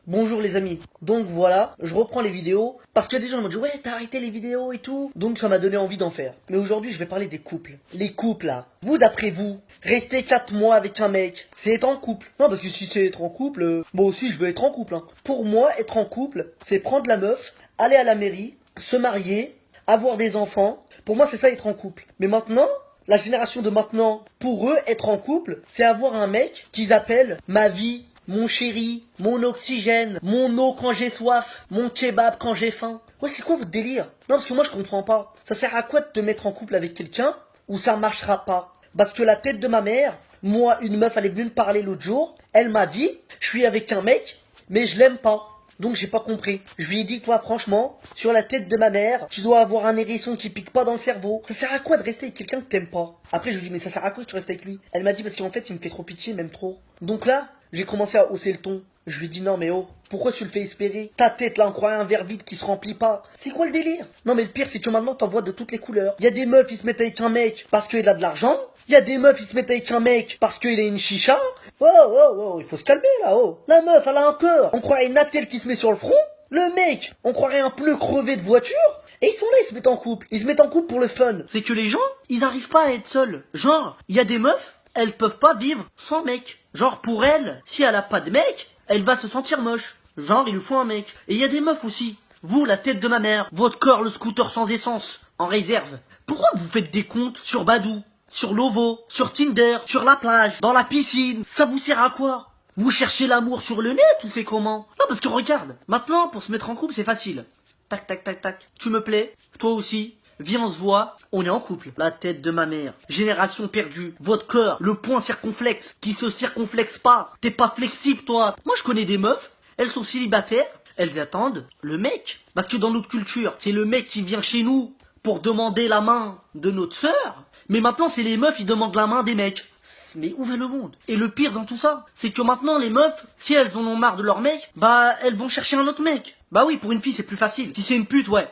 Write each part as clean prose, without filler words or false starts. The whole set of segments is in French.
Bonjour les amis, donc voilà, je reprends les vidéos, parce que des gens m'ont dit ouais t'as arrêté les vidéos et tout, donc ça m'a donné envie d'en faire. Mais aujourd'hui je vais parler des couples. Les couples là, vous d'après vous, rester 4 mois avec un mec, c'est être en couple. Non parce que si c'est être en couple, moi aussi je veux être en couple. Pour moi être en couple, c'est prendre la meuf, aller à la mairie, se marier, avoir des enfants. Pour moi c'est ça être en couple. Mais maintenant, la génération de maintenant, pour eux être en couple, c'est avoir un mec qu'ils appellent ma vie, mon chéri, mon oxygène, mon eau quand j'ai soif, mon kebab quand j'ai faim. Ouais, c'est quoi votre délire? Non, parce que moi je comprends pas. Ça sert à quoi de te mettre en couple avec quelqu'un où ça marchera pas? Parce que la tête de ma mère, moi, une meuf, elle est venue me parler l'autre jour, elle m'a dit, je suis avec un mec, mais je l'aime pas. Donc j'ai pas compris. Je lui ai dit, toi franchement, sur la tête de ma mère, tu dois avoir un hérisson qui pique pas dans le cerveau. Ça sert à quoi de rester avec quelqu'un que t'aimes pas? Après je lui ai dit, mais ça sert à quoi que tu restes avec lui? Elle m'a dit, parce qu'en fait il me fait trop pitié, même trop. Donc là, j'ai commencé à hausser le ton. Je lui ai dit, non mais oh, pourquoi tu le fais espérer? Ta tête là, on croirait un verre vide qui se remplit pas. C'est quoi le délire? Non mais le pire c'est que maintenant t'en vois de toutes les couleurs. Il y a des meufs, ils se mettent avec un mec parce qu'il a de l'argent. Il y a des meufs, ils se mettent avec un mec parce qu'il a une chicha. Oh, oh, oh, il faut se calmer là, oh. La meuf, elle a un cœur. On croirait une attelle qui se met sur le front. Le mec, on croirait un pneu crevé de voiture. Et ils sont là, ils se mettent en couple. Ils se mettent en couple pour le fun. C'est que les gens, ils arrivent pas à être seuls. Genre, il y a des meufs, elles peuvent pas vivre sans mec. Genre, pour elles, si elle a pas de mec, elle va se sentir moche. Genre, il lui faut un mec. Et il y a des meufs aussi. Vous, la tête de ma mère, votre corps, le scooter sans essence, en réserve. Pourquoi vous faites des comptes sur Badoo, sur Lovo, sur Tinder, sur la plage, dans la piscine? Ça vous sert à quoi? Vous cherchez l'amour sur le net ou c'est comment? Non parce que regarde, maintenant pour se mettre en couple c'est facile. Tac tac tac tac, tu me plais, toi aussi, viens on se voit, on est en couple. La tête de ma mère, génération perdue, votre cœur, le point circonflexe, qui se circonflexe pas, t'es pas flexible toi. Moi je connais des meufs, elles sont célibataires, elles attendent le mec. Parce que dans notre culture, c'est le mec qui vient chez nous pour demander la main de notre sœur. Mais maintenant c'est les meufs, ils demandent la main des mecs. Mais où va le monde? Et le pire dans tout ça, c'est que maintenant les meufs, si elles en ont marre de leur mec, bah elles vont chercher un autre mec. Bah oui, pour une fille c'est plus facile. Si c'est une pute, ouais.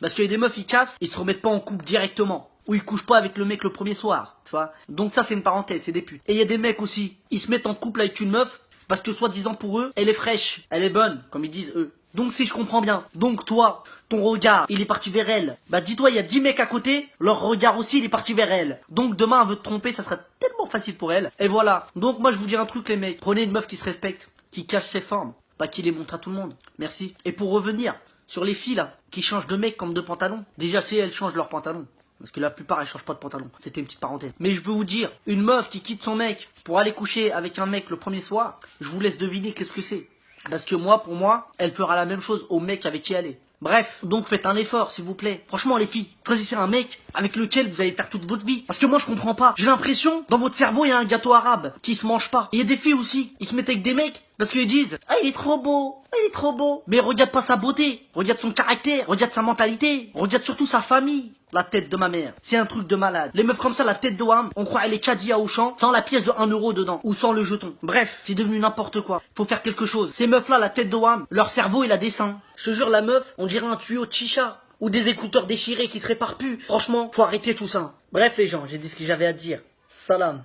Parce qu'il y a des meufs, ils cassent, ils se remettent pas en couple directement. Ou ils couchent pas avec le mec le premier soir, tu vois. Donc ça c'est une parenthèse, c'est des putes. Et il y a des mecs aussi, ils se mettent en couple avec une meuf, parce que soi-disant pour eux, elle est fraîche, elle est bonne, comme ils disent eux. Donc si je comprends bien, donc toi, ton regard, il est parti vers elle. Bah dis-toi, il y a 10 mecs à côté, leur regard aussi, il est parti vers elle. Donc demain, elle veut te tromper, ça sera tellement facile pour elle. Et voilà. Donc moi, je vous dis un truc les mecs, prenez une meuf qui se respecte, qui cache ses formes, pas qui les montre à tout le monde. Merci. Et pour revenir sur les filles là, qui changent de mec comme de pantalon, déjà si elles changent leur pantalon. Parce que la plupart elles changent pas de pantalon. C'était une petite parenthèse. Mais je veux vous dire, une meuf qui quitte son mec pour aller coucher avec un mec le premier soir, je vous laisse deviner qu'est-ce que c'est. Parce que moi, pour moi, elle fera la même chose au mec avec qui elle est. Bref, donc faites un effort s'il vous plaît. Franchement les filles, choisissez un mec avec lequel vous allez faire toute votre vie. Parce que moi je comprends pas. J'ai l'impression, dans votre cerveau il y a un gâteau arabe qui se mange pas. Il y a des filles aussi, ils se mettent avec des mecs parce qu'ils disent ah il est trop beau, ah, il est trop beau. Mais regarde pas sa beauté, regarde son caractère, regarde sa mentalité, regarde surtout sa famille. La tête de ma mère, c'est un truc de malade. Les meufs comme ça, la tête de Wham, on croit elle est caddie à Auchan, sans la pièce de 1 euro dedans, ou sans le jeton. Bref, c'est devenu n'importe quoi. Faut faire quelque chose. Ces meufs là, la tête de Wham, leur cerveau il a des seins. Je te jure la meuf, on dirait un tuyau de chicha. Ou des écouteurs déchirés qui se réparent plus. Franchement, faut arrêter tout ça. Bref les gens, j'ai dit ce que j'avais à dire. Salam.